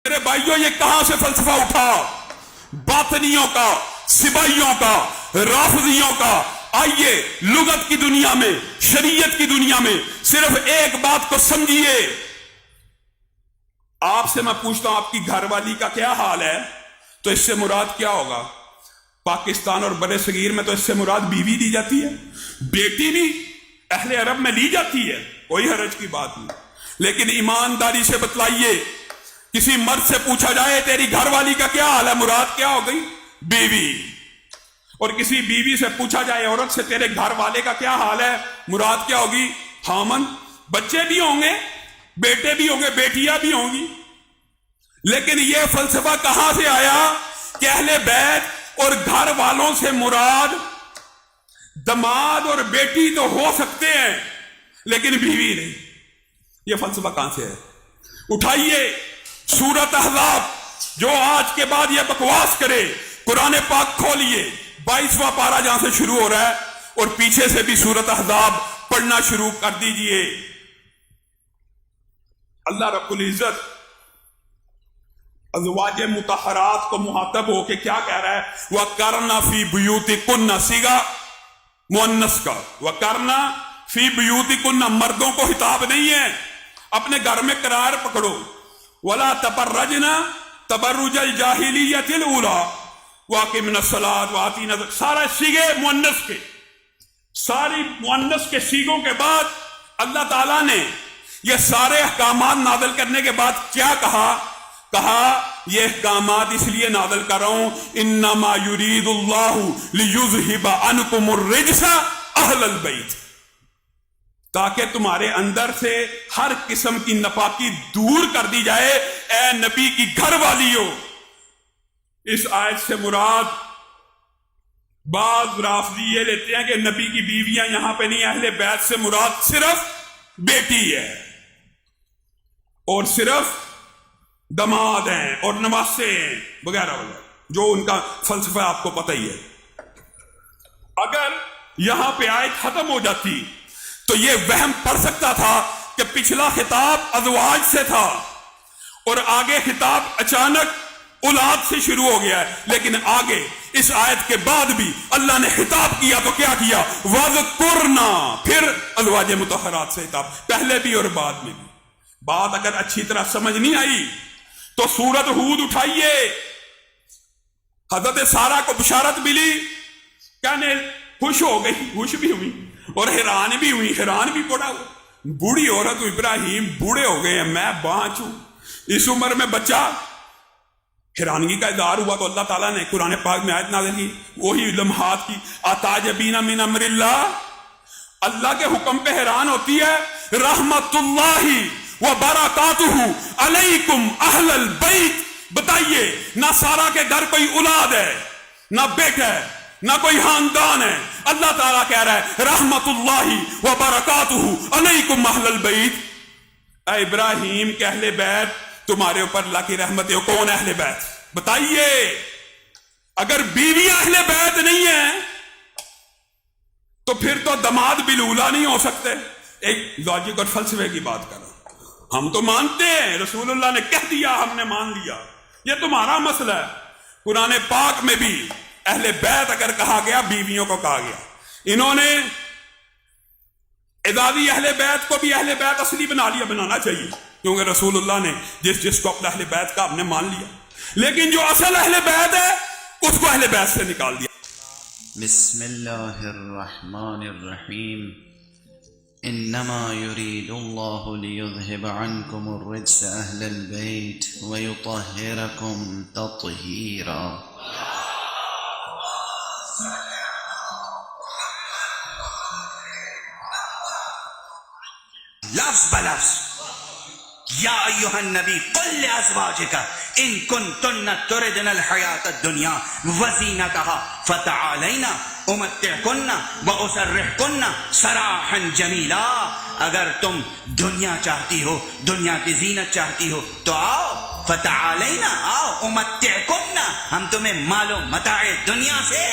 میرے بھائیوں یہ کہاں سے فلسفہ اٹھا؟ باطنیوں کا، سبائیوں کا، رافضیوں کا۔ آئیے لغت کی دنیا میں، شریعت کی دنیا میں صرف ایک بات کو سمجھیے۔ آپ سے میں پوچھتا ہوں آپ کی گھر والی کا کیا حال ہے، تو اس سے مراد کیا ہوگا؟ پاکستان اور برے صغیر میں تو اس سے مراد بیوی دی جاتی ہے، بیٹی بھی اہل عرب میں لی جاتی ہے، کوئی حرج کی بات نہیں۔ لیکن ایمانداری سے بتلائیے، کسی مرد سے پوچھا جائے تیری گھر والی کا کیا حال ہے، مراد کیا ہو گئی؟ بیوی۔ اور کسی بیوی سے پوچھا جائے عورت سے تیرے گھر والے کا کیا حال ہے، مراد کیا ہوگی؟ خامن۔ بچے بھی ہوں گے، بیٹے بھی ہوں گے، بیٹیاں بھی ہوں گی۔ لیکن یہ فلسفہ کہاں سے آیا کہ اہل بیت اور گھر والوں سے مراد دماد اور بیٹی تو ہو سکتے ہیں لیکن بیوی نہیں؟ یہ فلسفہ کہاں سے ہے؟ اٹھائیے سورۃ احزاب، جو آج کے بعد یہ بکواس کرے قرآن پاک کھولیے، 22واں پارہ جہاں سے شروع ہو رہا ہے، اور پیچھے سے بھی سورۃ احزاب پڑھنا شروع کر دیجئے۔ اللہ رب العزت ازواج مطہرات کو مخاطب ہو کے کیا کہہ رہا ہے؟ وَقَرْنَ فِي بُيُوتِكُنَّ، صیغہ مؤنث کا، وَقَرْنَ فِي بُيُوتِكُنَّ، مردوں کو خطاب نہیں ہے، اپنے گھر میں قرار پکڑو۔ وَلَا تَبَرَّجْنَ تَبَرُّجَ الْجَاهِلِيَّةِ الْأُولَىٰ وَأَقِمْنَ الصَّلَاةَ وَآتِينَ الزَّكَاةَ، سارے سیغے مؤنث کے، ساری مؤنث کے سیغوں کے بعد اللہ تعالیٰ نے یہ سارے احکامات نازل کرنے کے بعد کیا کہا؟ یہ احکامات اس لیے نازل کر رہا ہوں انما یرید اللہ لیذہب عنکم الرجس اہل البیت، تاکہ تمہارے اندر سے ہر قسم کی ناپاکی دور کر دی جائے۔ اے نبی کی گھر والیوں، اس آیت سے مراد بعض رافضی یہ لیتے ہیں کہ نبی کی بیویاں یہاں پہ نہیں، اہل بیت سے مراد صرف بیٹی ہے اور صرف دماد ہیں اور نواسے ہیں وغیرہ وغیرہ، جو ان کا فلسفہ آپ کو پتہ ہی ہے۔ اگر یہاں پہ آیت ختم ہو جاتی تو یہ وہم پڑ سکتا تھا کہ پچھلا خطاب ازواج سے تھا اور آگے خطاب اچانک اولاد سے شروع ہو گیا ہے، لیکن آگے اس آیت کے بعد بھی اللہ نے خطاب کیا تو کیا کیا؟ وَذْكُرْنَا، پھر ازواج مطہرات سے خطاب، پہلے بھی اور بعد میں بھی۔ بات اگر اچھی طرح سمجھ نہیں آئی تو سورۃ ہود اٹھائیے، حضرت سارہ کو بشارت ملی، کہنے خوش ہو گئی، خوش بھی ہوئی اور حیران بھی ہوئی، حیران بھی پڑا ہوا۔ بوڑھی عورت ابراہیم بوڑھے ہو گئے ہیں، میں بانچ ہوں، اس عمر میں بچہ۔ حیرانگی کا اظہار ہوا تو اللہ تعالیٰ نے قرآن پاک میں آیت نازل کی، وہی لمحات کی، اتعجبین من امر اللہ، اللہ کے حکم پہ حیران ہوتی ہے۔ رحمت اللہ وبرکاتہ علیکم اہل البیت، بتائیے نہ سارا کے گھر کوئی اولاد ہے، نہ بیٹا ہے، نہ کوئی خاندان ہے، اللہ تعالیٰ کہہ رہا ہے رحمت اللہ وبرکاتہ علیکم اہل البیت، اے ابراہیم کے اہل بیت تمہارے اوپر اللہ کی رحمت ہے۔ کون اہل بیت بتائیے؟ اگر بیوی اہل بیت نہیں ہے تو پھر تو دماد بالولا نہیں ہو سکتے۔ ایک لاجک اور فلسفے کی بات کر رہا ہوں، ہم تو مانتے ہیں رسول اللہ نے کہہ دیا، ہم نے مان لیا، یہ تمہارا مسئلہ ہے۔ قرآن پاک میں بھی اہل بیت اگر کہا گیا، بیویوں کو کہا گیا۔ انہوں نے اعدادی اہل بیت کو بھی اہل بیت اصلی بنا لیا، بنانا چاہیے، کیونکہ رسول اللہ نے جس کو اپنا اہل بیت کا ہم نے مان لیا، لیکن جو اصل اہل بیت ہے اس کو اہل بیت سے نکال دیا۔ بسم اللہ الرحمن الرحیم، انما يريد الله ليذهب عنكم الرجس اهل البيت ويطهركم تطهيرا۔ لفظ بلفظ، یا ایها النبی قل لازواجک ان کنتن تردن الحیات الدنیا وزینتها فتعالینا امتعکن واسرحکن سراحا جمیلا، اگر تم دنیا چاہتی ہو، دنیا کی زینت چاہتی ہو تو آؤ، فتعالینا، آؤ، امتعکن، ہم تمہیں مال و متاع دنیا سے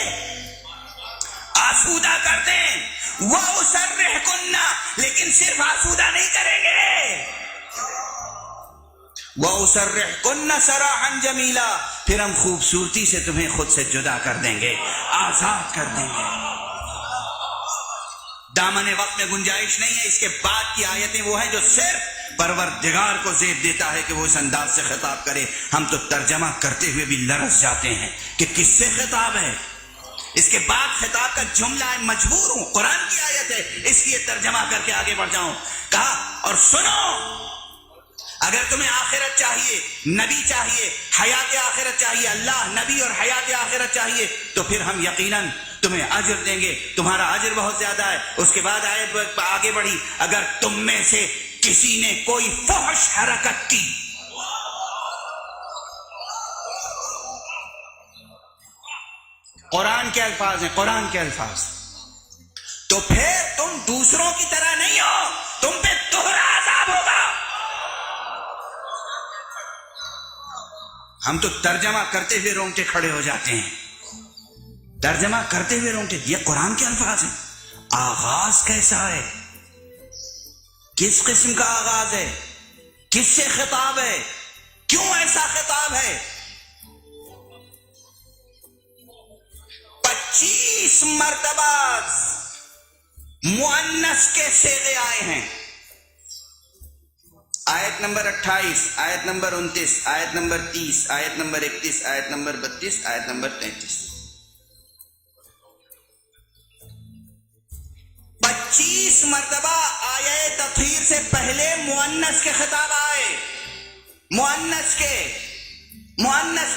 آسودہ کر دیں، واسرحکن، لیکن صرف آسودہ نہیں کریں گے، وَأُسَرِّحْكُنَّ سَرَاحًا جَمِيلًا، پھر ہم خوبصورتی سے تمہیں خود سے جدا کر دیں گے، آزاد کر دیں گے۔ دامن وقت میں گنجائش نہیں ہے۔ اس کے بعد کی آیتیں وہ ہیں جو صرف پروردگار کو زیب دیتا ہے کہ وہ اس انداز سے خطاب کرے۔ ہم تو ترجمہ کرتے ہوئے بھی لرز جاتے ہیں کہ کس سے خطاب ہے۔ اس کے بعد خطاب کا جملہ ہے، مجبور ہوں، قرآن کی آیت ہے اس لیے ترجمہ کر کے آگے بڑھ جاؤں۔ کہا اور سنو، اگر تمہیں آخرت چاہیے، نبی چاہیے، حیات آخرت چاہیے، اللہ، نبی اور حیات آخرت چاہیے، تو پھر ہم یقیناً تمہیں اجر دیں گے، تمہارا اجر بہت زیادہ ہے۔ اس کے بعد آگے بڑھی، اگر تم میں سے کسی نے کوئی فحش حرکت کی، قرآن کے الفاظ ہیں، قرآن کے الفاظ، تو پھر تم دوسروں کی طرح نہیں ہو، تم پہ دوہرا عذاب ہوگا۔ ہم تو ترجمہ کرتے ہوئے رونگٹے کھڑے ہو جاتے ہیں، ترجمہ کرتے ہوئے رونگٹے۔ یہ قرآن کے الفاظ ہیں۔ آغاز کیسا ہے؟ کس قسم کا آغاز ہے؟ کس سے خطاب ہے؟ کیوں ایسا خطاب ہے؟ 25 مرتبہ مؤنث کے صیغے آئے ہیں۔ آیت نمبر 28، آیت نمبر 29، آیت نمبر 30، آیت نمبر 31، آیت نمبر 32، آیت نمبر 33۔ 25 مرتبہ آیت تطہیر سے پہلے مؤنث کے خطاب آئے، مؤنث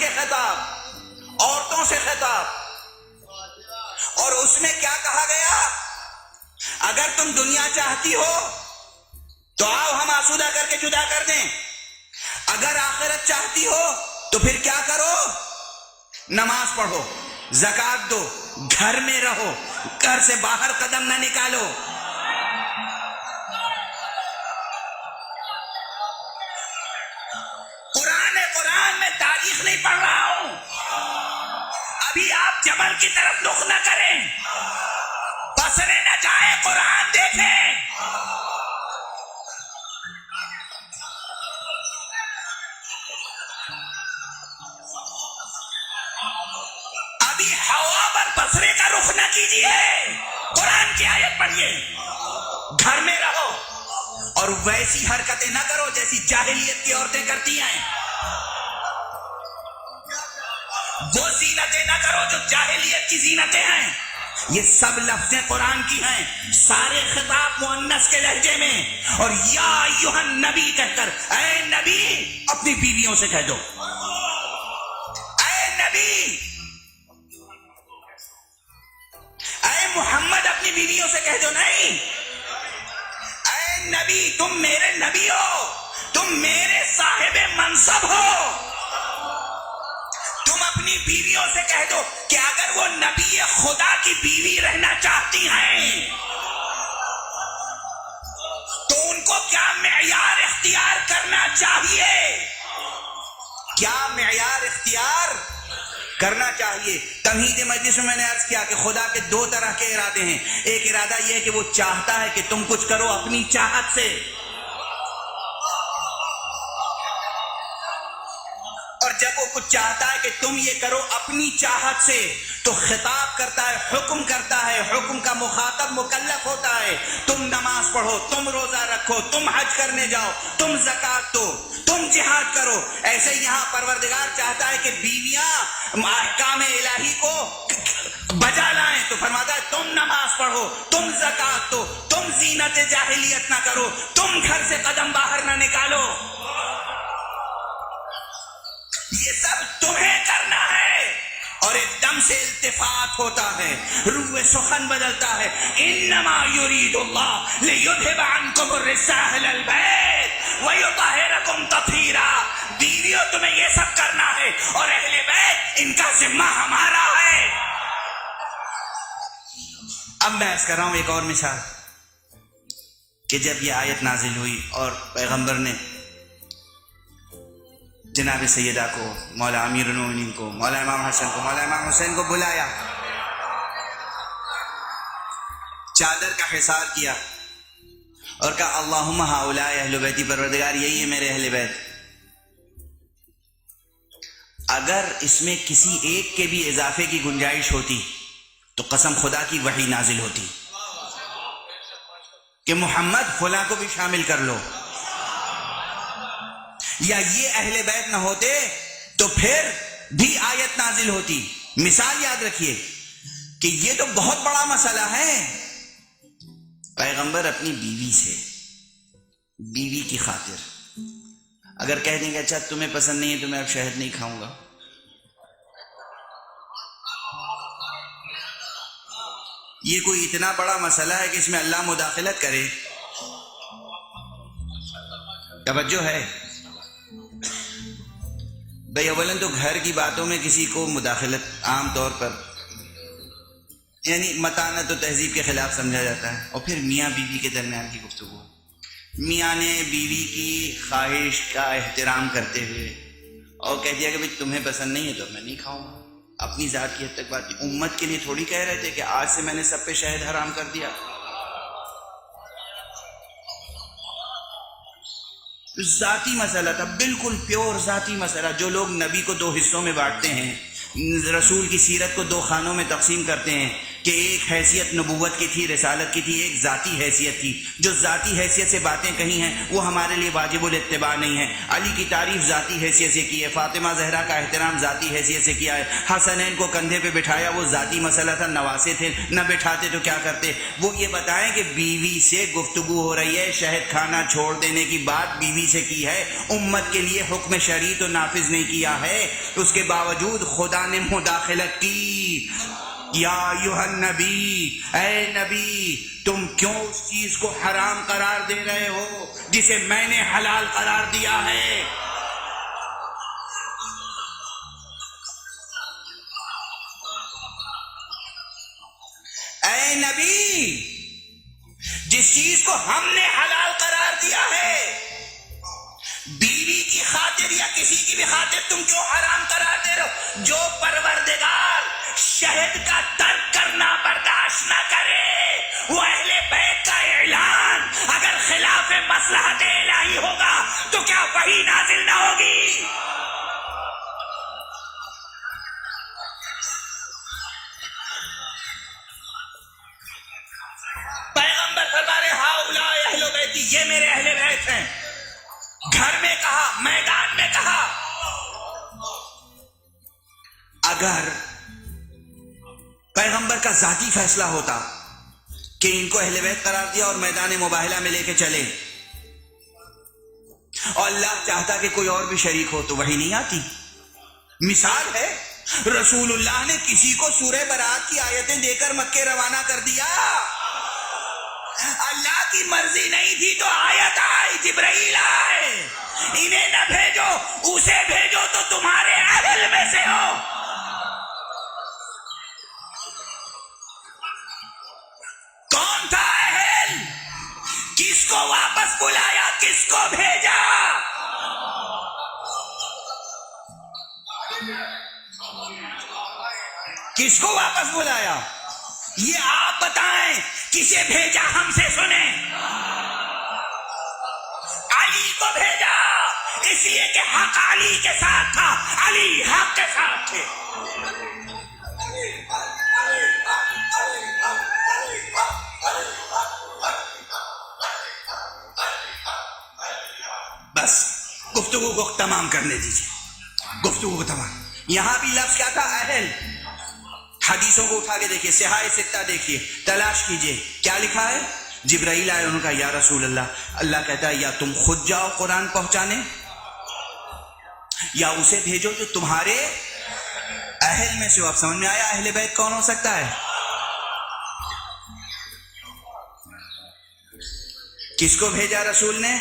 کے خطاب، عورتوں سے خطاب۔ اور اس میں کیا کہا گیا؟ اگر تم دنیا چاہتی ہو تو آؤ ہم آسودہ کر کے جدا کر دیں، اگر آخرت چاہتی ہو تو پھر کیا کرو؟ نماز پڑھو، زکوٰۃ دو، گھر میں رہو، گھر سے باہر قدم نہ نکالو۔ قرآن میں تاریخ نہیں پڑھ رہا ہوں۔ ابھی آپ جبل کی طرف رخ نہ کریں، پسرے نہ جائیں، قرآن دیکھیں۔ ابھی ہوا پر بسرے کا رخ نہ کیجیے، قرآن کی آیت پڑھیے، گھر میں رہو، اور ویسی حرکتیں نہ کرو جیسی جاہلیت کی عورتیں کرتی ہیں، وہ زینتیں نہ کرو جو جاہلیت کی زینتیں ہیں۔ یہ سب لفظیں قرآن کی ہیں، سارے خطاب مؤنث کے لہجے میں، اور یا ایھا النبی کہہ کر، اے نبی اپنی بیویوں سے کہہ دو، اے نبی، اے محمد اپنی بیویوں سے کہہ دو، نہیں، اے نبی تم میرے نبی ہو، تم میرے صاحب منصب ہو، تم اپنی بیویوں سے کہہ دو کہ اگر وہ نبی خدا کی بیوی رہنا چاہتی ہیں تو ان کو کیا معیار اختیار کرنا چاہیے، کیا معیار اختیار کرنا چاہیے۔ تمہید مجلس میں نے عرض کیا کہ خدا کے 2 طرح کے ارادے ہیں، ایک ارادہ یہ ہے کہ وہ چاہتا ہے کہ تم کچھ کرو اپنی چاہت سے، اور جب وہ کچھ چاہتا ہے کہ تم یہ کرو اپنی چاہت سے تو خطاب کرتا ہے، حکم کرتا ہے، حکم کا مخاطب مکلف ہوتا ہے۔ تم نماز پڑھو، تم روزہ رکھو، تم حج کرنے جاؤ، تم زکوٰۃ دو، تم جہاد کرو۔ ایسے یہاں پروردگار چاہتا ہے کہ بیویاں احکام الہی کو بجا لائیں تو فرماتا ہے تم نماز پڑھو، تم زکوٰۃ دو، تم زینت جاہلیت نہ کرو، تم گھر سے قدم باہر نہ نکالو۔ یہ سب تمہیں کرنا ہے، اور ایک دم سے التفات ہوتا ہے، روح سخن بدلتا ہے۔ انما یرید اللہ لیذھب عنکم الرجس اہل البیت ویطہرکم تطہیرا۔ بیویوں تمہیں یہ سب کرنا ہے، اور اہل بیت ان کا ذمہ ہمارا ہے۔ اب میں عرض کر رہا ہوں ایک اور مثال کہ جب یہ آیت نازل ہوئی اور پیغمبر نے جناب سیدہ کو، مولا امیر المومنین کو، مولا امام حسن کو، مولا امام حسین کو بلایا، چادر کا حصار کیا اور کہا اللہم ہؤلاء اہل بیتی، پروردگار یہی ہے میرے اہل بیت، اگر اس میں کسی ایک کے بھی اضافے کی گنجائش ہوتی تو قسم خدا کی وحی نازل ہوتی کہ محمد فلاں کو بھی شامل کر لو، یا یہ اہل بیت نہ ہوتے تو پھر بھی آیت نازل ہوتی۔ مثال یاد رکھیے کہ یہ تو بہت بڑا مسئلہ ہے۔ پیغمبر اپنی بیوی سے، بیوی کی خاطر اگر کہہ دیں گے اچھا تمہیں پسند نہیں ہے تو میں اب شہد نہیں کھاؤں گا، یہ کوئی اتنا بڑا مسئلہ ہے کہ اس میں اللہ مداخلت کرے؟ توجہ ہے بھئی، اولن تو گھر کی باتوں میں کسی کو مداخلت عام طور پر یعنی متانت و تہذیب کے خلاف سمجھا جاتا ہے، اور پھر میاں بیوی کے درمیان کی گفتگو، میاں نے بیوی کی خواہش کا احترام کرتے ہوئے اور کہہ دیا کہ بھئی تمہیں پسند نہیں ہے تو میں نہیں کھاؤں گا، اپنی ذات کی حد تک بات، امت کے لیے تھوڑی کہہ رہے تھے کہ آج سے میں نے سب پہ شہد حرام کر دیا۔ ذاتی مسئلہ تھا، بالکل پیور ذاتی مسئلہ۔ جو لوگ نبی کو دو حصوں میں بانٹتے ہیں، رسول کی سیرت کو دو خانوں میں تقسیم کرتے ہیں کہ ایک حیثیت نبوت کی تھی، رسالت کی تھی، ایک ذاتی حیثیت تھی، جو ذاتی حیثیت سے باتیں کہی ہیں وہ ہمارے لیے واجب الاتباع نہیں ہے۔ علی کی تعریف ذاتی حیثیت سے کی ہے، فاطمہ زہرا کا احترام ذاتی حیثیت سے کیا ہے، حسنین کو کندھے پہ بٹھایا وہ ذاتی مسئلہ تھا، نواسے تھے، نہ بٹھاتے تو کیا کرتے۔ وہ یہ بتائیں کہ بیوی سے گفتگو ہو رہی ہے، شہد کھانا چھوڑ دینے کی بات بیوی سے کی ہے، امت کے لیے حکم شرعی تو نافذ نہیں کیا ہے، اس کے باوجود خدا نے مداخلت کی۔ یا ایھا النبی، اے نبی تم کیوں اس چیز کو حرام قرار دے رہے ہو جسے میں نے حلال قرار دیا ہے؟ اے نبی، جس چیز کو ہم نے حلال قرار دیا ہے بیوی کی خاطر یا کسی کی بھی خاطر تم کیوں حرام قرار دے رہے ہو؟ جو پروردگار شہد کا ترک کرنا برداشت نہ کرے، وہ اہل بیت کا اعلان اگر خلاف مصلحت الہی ہوگا تو کیا وحی نازل نہ ہوگی؟ پیغمبر فرما رہے ہؤلاء اہل بیتی، یہ میرے اہل بیت ہیں۔ گھر میں کہا، میدان میں کہا۔ اگر پیغمبر کا ذاتی فیصلہ ہوتا کہ ان کو اہل بیت قرار دیا اور میدان مباہلہ میں لے کے چلے، اور اللہ چاہتا کہ کوئی اور بھی شریک ہو تو وہی نہیں آتی۔ مثال ہے، رسول اللہ نے کسی کو سورہ برات کی آیتیں دے کر مکے روانہ کر دیا، اللہ کی مرضی نہیں تھی تو آیت آئی، جبرائیل آئے، انہیں نہ بھیجو اسے بھیجو تو تمہارے اہل میں سے ہو۔ کون تھا اہل؟ کس کو واپس بلایا، کس کو بھیجا؟ کس کو واپس بلایا؟ یہ آپ بتائیں، کسے بھیجا؟ ہم سے سنیں۔ علی کو بھیجا، اس لیے کہ حق علی کے ساتھ تھا، علی حق کے ساتھ تھے۔ بس گفتگو کو تمام کرنے دیجیے، گفتگو کو تمام۔ یہاں بھی لفظ کیا تھا؟ اہل۔ حدیثوں کو اٹھا کے دیکھیے، صحاح ستہ دیکھیے، تلاش کیجیے، کیا لکھا ہے؟ جبرائیل آئے، انہوں نے کہا یا رسول اللہ، اللہ کہتا ہے یا تم خود جاؤ قرآن پہنچانے یا اسے بھیجو جو تمہارے اہل میں سے ہو۔ اب سمجھ میں آیا اہل بیت کون ہو سکتا ہے؟ کس کو بھیجا رسول نے؟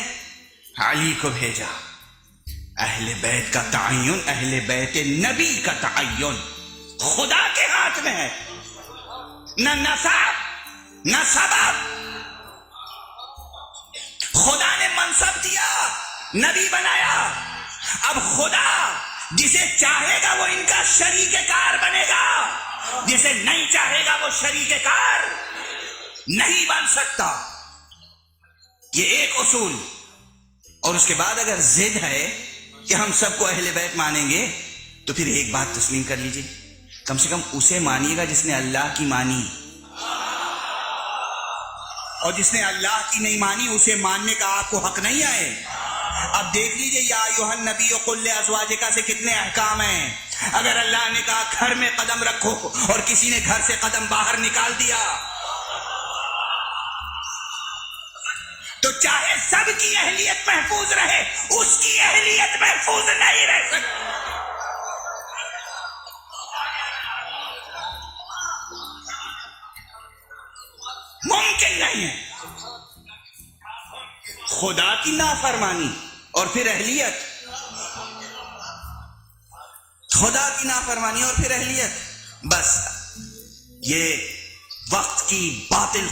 علی کو بھیجا۔ اہل بیت کا تعین، اہل بیت نبی کا تعین خدا کے ہاتھ میں ہے، نہ نسب نہ سبب۔ خدا نے منصب دیا، نبی بنایا، اب خدا جسے چاہے گا وہ ان کا شریک کار بنے گا، جسے نہیں چاہے گا وہ شریک کار نہیں بن سکتا۔ یہ ایک اصول۔ اور اس کے بعد اگر ضد ہے کہ ہم سب کو اہل بیت مانیں گے تو پھر ایک بات تسلیم کر لیجئے، کم سے کم اسے مانیے گا جس نے اللہ کی مانی، اور جس نے اللہ کی نہیں مانی اسے ماننے کا آپ کو حق نہیں آئے۔ اب دیکھ لیجئے یا ایھا النبی قل لازواجک سے کتنے احکام ہیں۔ اگر اللہ نے کہا گھر میں قدم رکھو اور کسی نے گھر سے قدم باہر نکال دیا تو چاہے سب کی اہلیت محفوظ رہے، اس کی اہلیت محفوظ نہیں رہ سکتی۔ ممکن نہیں ہے۔ خدا کی نافرمانی اور پھر اہلیت، خدا کی نافرمانی اور پھر اہلیت، بس یہ وقت کی باطل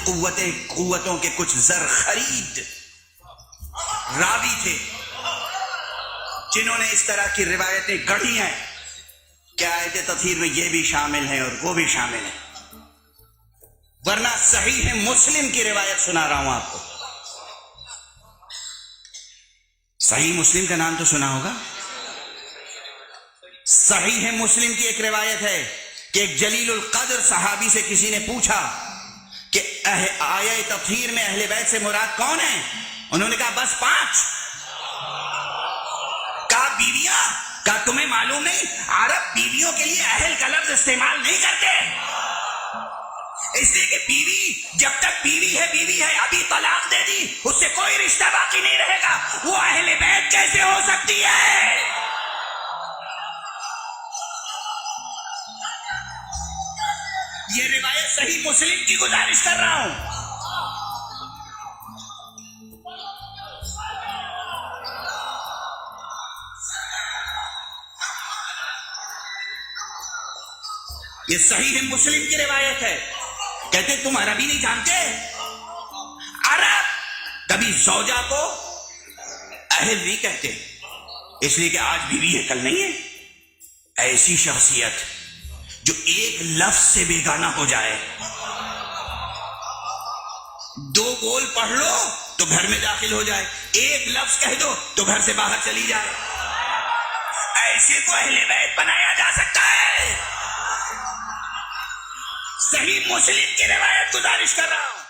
قوتوں کے کچھ زر خرید راوی تھے جنہوں نے اس طرح کی روایتیں گڑھی ہیں کہ آیت تطہیر میں یہ بھی شامل ہیں اور وہ بھی شامل ہیں، ورنہ صحیح مسلم کی روایت سنا رہا ہوں آپ کو۔ صحیح مسلم کا نام تو سنا ہوگا۔ صحیح مسلم کی ایک روایت ہے کہ ایک جلیل القدر صحابی سے کسی نے پوچھا کہ آیہ تطہیر میں اہل بیت سے مراد کون ہیں؟ انہوں نے کہا بس 5۔ کہا بیویاں؟ کہا تمہیں معلوم نہیں عرب بیویوں کے لیے اہل کا لفظ استعمال نہیں کرتے، اس لیے کہ بیوی جب تک بیوی ہے، ابھی طلاق دے دی اس سے کوئی رشتہ باقی نہیں رہے گا، وہ اہل بیت کیسے ہو سکتی ہے؟ یہ روایت صحیح مسلم کی گزارش کر رہا ہوں۔ یہ صحیح مسلم کی روایت ہے۔ کہتے تم عربی نہیں جانتے؟ عرب کبھی زوجہ کو اہل نہیں کہتے، اس لیے کہ آج بیوی ہے کل نہیں ہے۔ ایسی شخصیت جو ایک لفظ سے بیگانہ ہو جائے، 2 بول پڑھ لو تو گھر میں داخل ہو جائے، ایک لفظ کہہ دو تو گھر سے باہر چلی جائے، ایسے کو اہل بیت بنایا جا سکتا ہے؟ صحیح مسلم کی روایت گزارش کر رہا ہوں۔